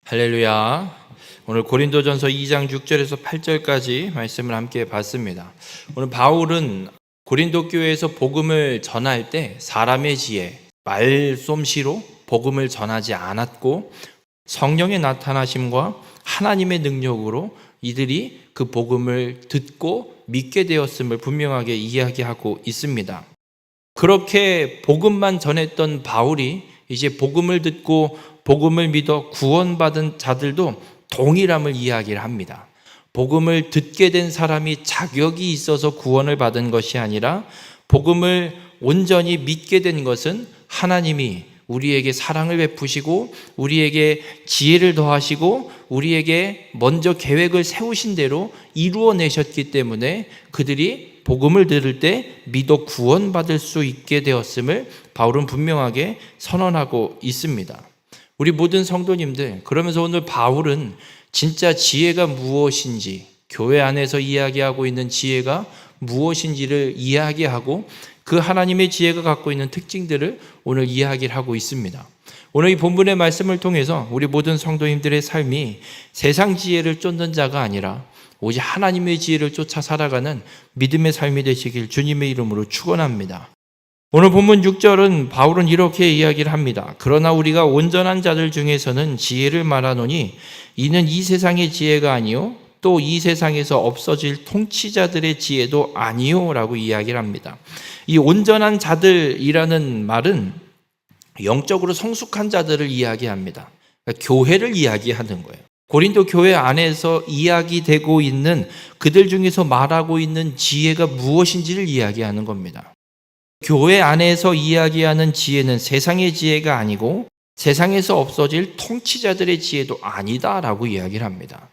할렐루야. 오늘 고린도전서 2장 6절에서 8절까지 말씀을 함께 봤습니다. 오늘 바울은 고린도 교회에서 복음을 전할 때 사람의 지혜, 말솜씨로 복음을 전하지 않았고 성령의 나타나심과 하나님의 능력으로 이들이 그 복음을 듣고 믿게 되었음을 분명하게 이야기하고 있습니다. 그렇게 복음만 전했던 바울이 이제 복음을 듣고 복음을 믿어 구원받은 자들도 동일함을 이야기를 합니다. 복음을 듣게 된 사람이 자격이 있어서 구원을 받은 것이 아니라 복음을 온전히 믿게 된 것은 하나님이 우리에게 사랑을 베푸시고 우리에게 지혜를 더하시고 우리에게 먼저 계획을 세우신 대로 이루어내셨기 때문에 그들이 복음을 들을 때 믿어 구원받을 수 있게 되었음을 바울은 분명하게 선언하고 있습니다. 우리 모든 성도님들, 그러면서 오늘 바울은 진짜 지혜가 무엇인지, 교회 안에서 이야기하고 있는 지혜가 무엇인지를 이야기하고 그 하나님의 지혜가 갖고 있는 특징들을 오늘 이야기를 하고 있습니다. 오늘 이 본문의 말씀을 통해서 우리 모든 성도님들의 삶이 세상 지혜를 쫓는 자가 아니라 오직 하나님의 지혜를 쫓아 살아가는 믿음의 삶이 되시길 주님의 이름으로 축원합니다. 오늘 본문 6절은 바울은 이렇게 이야기를 합니다. 그러나 우리가 온전한 자들 중에서는 지혜를 말하노니 이는 이 세상의 지혜가 아니요 또 이 세상에서 없어질 통치자들의 지혜도 아니요 라고 이야기를 합니다. 이 온전한 자들이라는 말은 영적으로 성숙한 자들을 이야기합니다. 그러니까 교회를 이야기하는 거예요. 고린도 교회 안에서 이야기되고 있는 그들 중에서 말하고 있는 지혜가 무엇인지를 이야기하는 겁니다. 교회 안에서 이야기하는 지혜는 세상의 지혜가 아니고 세상에서 없어질 통치자들의 지혜도 아니다라고 이야기를 합니다.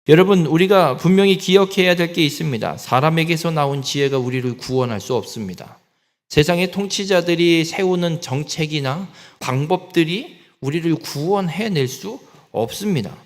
여러분, 우리가 분명히 기억해야 될 게 있습니다. 사람에게서 나온 지혜가 우리를 구원할 수 없습니다. 세상의 통치자들이 세우는 정책이나 방법들이 우리를 구원해낼 수 없습니다.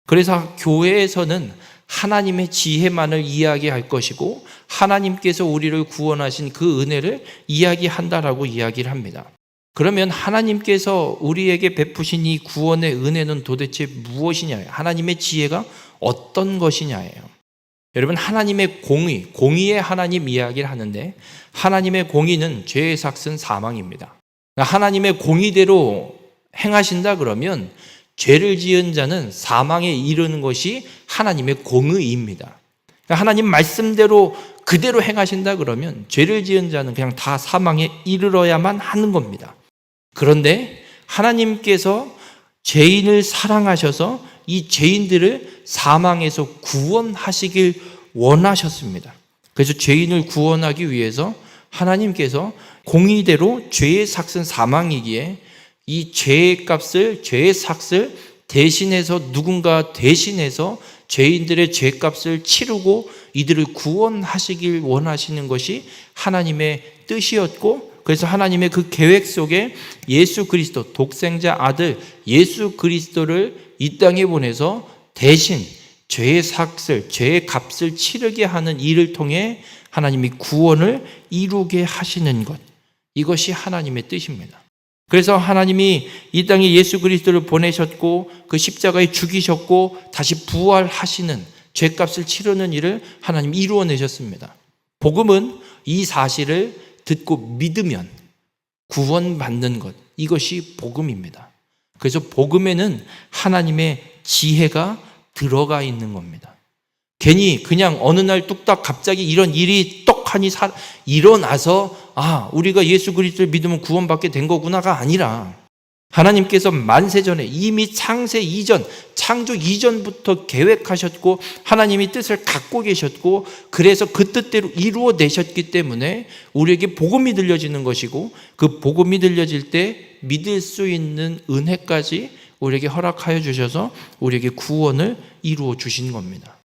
그래서 교회에서는 하나님의 지혜만을 이야기할 것이고 하나님께서 우리를 구원하신 그 은혜를 이야기한다라고 이야기를 합니다. 그러면 하나님께서 우리에게 베푸신 이 구원의 은혜는 도대체 무엇이냐? 하나님의 지혜가 어떤 것이냐예요. 여러분, 하나님의 공의의 하나님 이야기를 하는데 하나님의 공의는 죄의 삭은 사망입니다. 하나님의 공의대로 행하신다 그러면 죄를 지은 자는 사망에 이르는 것이 하나님의 공의입니다. 하나님 말씀대로 그대로 행하신다 그러면 죄를 지은 자는 그냥 다 사망에 이르러야만 하는 겁니다. 그런데 하나님께서 죄인을 사랑하셔서 이 죄인들을 사망에서 구원하시길 원하셨습니다. 그래서 죄인을 구원하기 위해서 하나님께서 공의대로 죄의 삭은 사망이기에 이 죄의 값을, 죄의 삭을 대신해서 누군가 대신해서 죄인들의 죄값을 치르고 이들을 구원하시길 원하시는 것이 하나님의 뜻이었고, 그래서 하나님의 그 계획 속에 예수 그리스도, 독생자 아들 예수 그리스도를 이 땅에 보내서 대신 죄의 삭을, 죄의 값을 치르게 하는 일을 통해 하나님이 구원을 이루게 하시는 것, 이것이 하나님의 뜻입니다. 그래서 하나님이 이 땅에 예수 그리스도를 보내셨고 그 십자가에 죽이셨고 다시 부활하시는 죄값을 치르는 일을 하나님이 이루어내셨습니다. 복음은 이 사실을 듣고 믿으면 구원받는 것, 이것이 복음입니다. 그래서 복음에는 하나님의 지혜가 들어가 있는 겁니다. 괜히 그냥 어느 날 뚝딱 갑자기 이런 일이 떡하니 일어나서 우리가 예수 그리스도를 믿으면 구원받게 된 거구나가 아니라 하나님께서 만세전에 이미 창세 이전, 창조 이전부터 계획하셨고 하나님이 뜻을 갖고 계셨고 그래서 그 뜻대로 이루어내셨기 때문에 우리에게 복음이 들려지는 것이고 그 복음이 들려질 때 믿을 수 있는 은혜까지 우리에게 허락하여 주셔서 우리에게 구원을 이루어 주신 겁니다.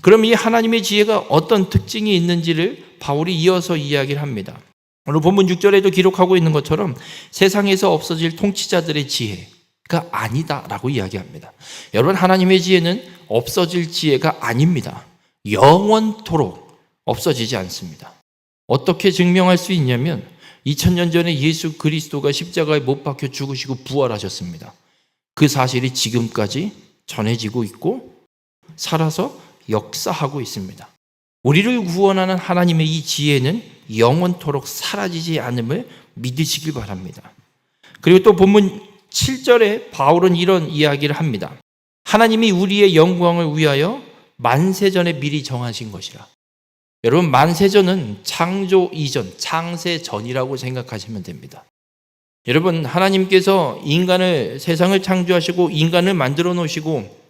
그럼 이 하나님의 지혜가 어떤 특징이 있는지를 바울이 이어서 이야기를 합니다. 오늘 본문 6절에도 기록하고 있는 것처럼 세상에서 없어질 통치자들의 지혜가 아니다라고 이야기합니다. 여러분, 하나님의 지혜는 없어질 지혜가 아닙니다. 영원토록 없어지지 않습니다. 어떻게 증명할 수 있냐면 2000년 전에 예수 그리스도가 십자가에 못 박혀 죽으시고 부활하셨습니다. 그 사실이 지금까지 전해지고 있고 살아서 역사하고 있습니다. 우리를 구원하는 하나님의 이 지혜는 영원토록 사라지지 않음을 믿으시길 바랍니다. 그리고 또 본문 7절에 바울은 이런 이야기를 합니다. 하나님이 우리의 영광을 위하여 만세전에 미리 정하신 것이라. 여러분, 만세전은 창조 이전, 창세 전이라고 생각하시면 됩니다. 여러분, 하나님께서 세상을 창조하시고 인간을 만들어 놓으시고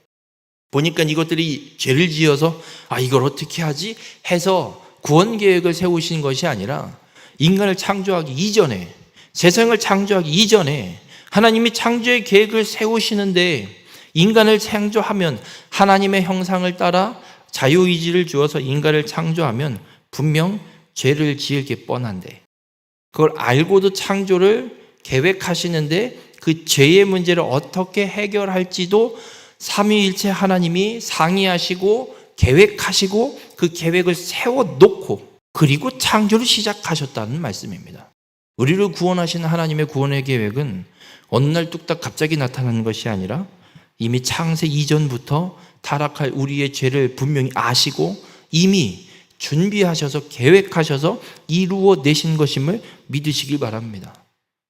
보니까 이것들이 죄를 지어서 이걸 어떻게 하지? 해서 구원 계획을 세우신 것이 아니라 인간을 창조하기 이전에, 세상을 창조하기 이전에 하나님이 창조의 계획을 세우시는데 인간을 창조하면 하나님의 형상을 따라 자유의지를 주어서 인간을 창조하면 분명 죄를 지을 게 뻔한데 그걸 알고도 창조를 계획하시는데 그 죄의 문제를 어떻게 해결할지도 삼위일체 하나님이 상의하시고 계획하시고 그 계획을 세워놓고 그리고 창조를 시작하셨다는 말씀입니다. 우리를 구원하시는 하나님의 구원의 계획은 어느 날 뚝딱 갑자기 나타나는 것이 아니라 이미 창세 이전부터 타락할 우리의 죄를 분명히 아시고 이미 준비하셔서 계획하셔서 이루어내신 것임을 믿으시길 바랍니다.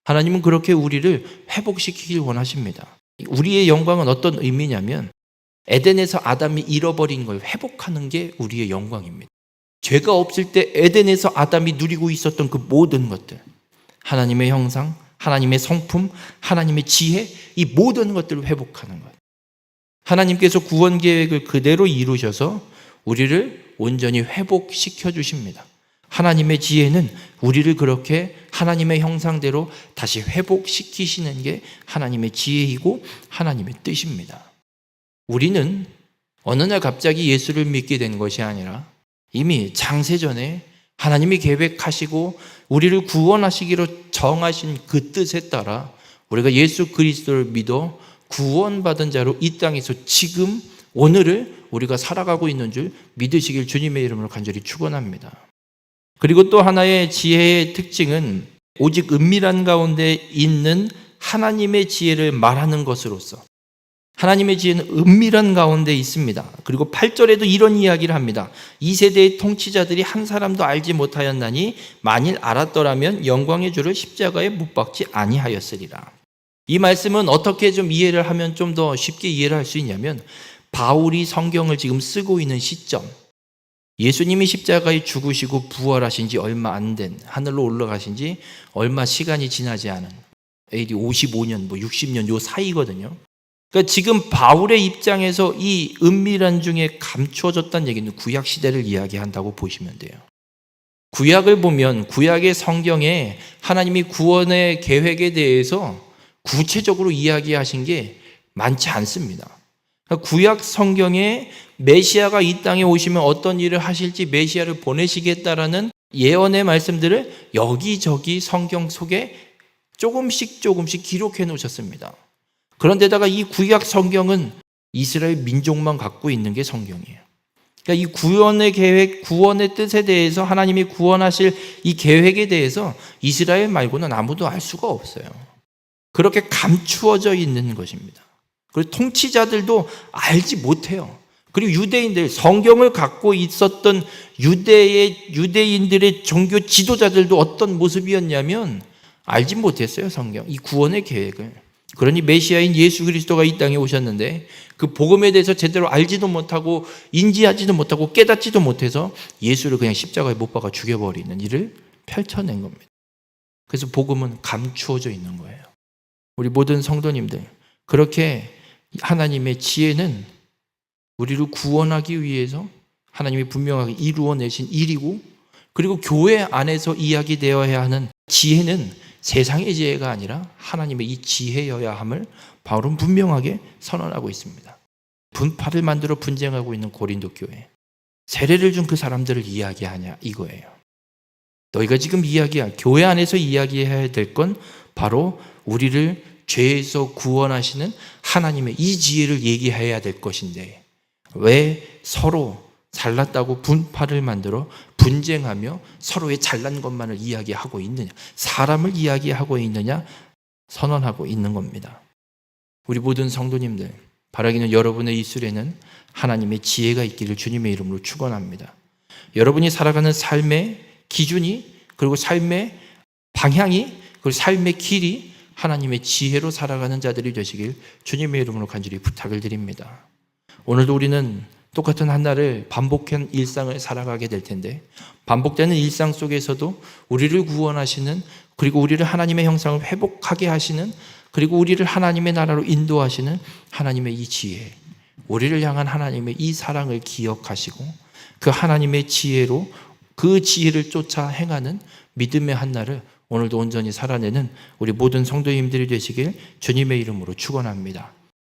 하나님은 그렇게 우리를 회복시키길 원하십니다. 우리의 영광은 어떤 의미냐면 에덴에서 아담이 잃어버린 걸 회복하는 게 우리의 영광입니다. 죄가 없을 때 에덴에서 아담이 누리고 있었던 그 모든 것들, 하나님의 형상, 하나님의 성품, 하나님의 지혜, 이 모든 것들을 회복하는 것. 하나님께서 구원 계획을 그대로 이루셔서 우리를 온전히 회복시켜 주십니다. 하나님의 지혜는 우리를 그렇게 하나님의 형상대로 다시 회복시키시는 게 하나님의 지혜이고 하나님의 뜻입니다. 우리는 어느 날 갑자기 예수를 믿게 된 것이 아니라 이미 창세전에 하나님이 계획하시고 우리를 구원하시기로 정하신 그 뜻에 따라 우리가 예수 그리스도를 믿어 구원받은 자로 이 땅에서 지금 오늘을 우리가 살아가고 있는 줄 믿으시길 주님의 이름으로 간절히 축원합니다. 그리고 또 하나의 지혜의 특징은 오직 은밀한 가운데 있는 하나님의 지혜를 말하는 것으로서 하나님의 지혜는 은밀한 가운데 있습니다. 그리고 8절에도 이런 이야기를 합니다. 이 세대의 통치자들이 한 사람도 알지 못하였나니 만일 알았더라면 영광의 주를 십자가에 못 박지 아니하였으리라. 이 말씀은 어떻게 좀 이해를 하면 좀 더 쉽게 이해를 할 수 있냐면 바울이 성경을 지금 쓰고 있는 시점, 예수님이 십자가에 죽으시고 부활하신 지 얼마 안 된, 하늘로 올라가신 지 얼마 시간이 지나지 않은 AD 55년, 60년 요 사이거든요. 그러니까 지금 바울의 입장에서 이 은밀한 중에 감추어졌다는 얘기는 구약 시대를 이야기한다고 보시면 돼요. 구약을 보면 구약의 성경에 하나님이 구원의 계획에 대해서 구체적으로 이야기하신 게 많지 않습니다. 그러니까 구약 성경에 메시아가 이 땅에 오시면 어떤 일을 하실지 메시아를 보내시겠다라는 예언의 말씀들을 여기저기 성경 속에 조금씩 기록해 놓으셨습니다. 그런데다가 이 구약 성경은 이스라엘 민족만 갖고 있는 게 성경이에요. 그러니까 이 구원의 계획, 구원의 뜻에 대해서 하나님이 구원하실 이 계획에 대해서 이스라엘 말고는 아무도 알 수가 없어요. 그렇게 감추어져 있는 것입니다. 그리고 통치자들도 알지 못해요. 그리고 유대인들, 성경을 갖고 있었던 유대인들의 종교 지도자들도 어떤 모습이었냐면 알지 못했어요, 성경. 이 구원의 계획을. 그러니 메시아인 예수 그리스도가 이 땅에 오셨는데 그 복음에 대해서 제대로 알지도 못하고 인지하지도 못하고 깨닫지도 못해서 예수를 그냥 십자가에 못 박아 죽여버리는 일을 펼쳐낸 겁니다. 그래서 복음은 감추어져 있는 거예요. 우리 모든 성도님들, 그렇게 하나님의 지혜는 우리를 구원하기 위해서 하나님이 분명하게 이루어내신 일이고, 그리고 교회 안에서 이야기되어야 하는 지혜는 세상의 지혜가 아니라 하나님의 이 지혜여야 함을 바울은 분명하게 선언하고 있습니다. 분파를 만들어 분쟁하고 있는 고린도 교회, 세례를 준 그 사람들을 이야기하냐 이거예요. 너희가 지금 교회 안에서 이야기해야 될 건 바로 우리를 죄에서 구원하시는 하나님의 이 지혜를 얘기해야 될 것인데 왜 서로 잘났다고 분파를 만들어 분쟁하며 서로의 잘난 것만을 이야기하고 있느냐, 사람을 이야기하고 있느냐 선언하고 있는 겁니다. 우리 모든 성도님들, 바라기는 여러분의 입술에는 하나님의 지혜가 있기를 주님의 이름으로 축원합니다. 여러분이 살아가는 삶의 기준이, 그리고 삶의 방향이, 그리고 삶의 길이 하나님의 지혜로 살아가는 자들이 되시길 주님의 이름으로 간절히 부탁을 드립니다. 오늘도 우리는 똑같은 한날을 반복한 일상을 살아가게 될 텐데, 반복되는 일상 속에서도 우리를 구원하시는, 그리고 우리를 하나님의 형상을 회복하게 하시는, 그리고 우리를 하나님의 나라로 인도하시는 하나님의 이 지혜, 우리를 향한 하나님의 이 사랑을 기억하시고 그 하나님의 지혜로, 그 지혜를 쫓아 행하는 믿음의 한날을 오늘도 온전히 살아내는 우리 모든 성도님들이 되시길 주님의 이름으로 축원합니다.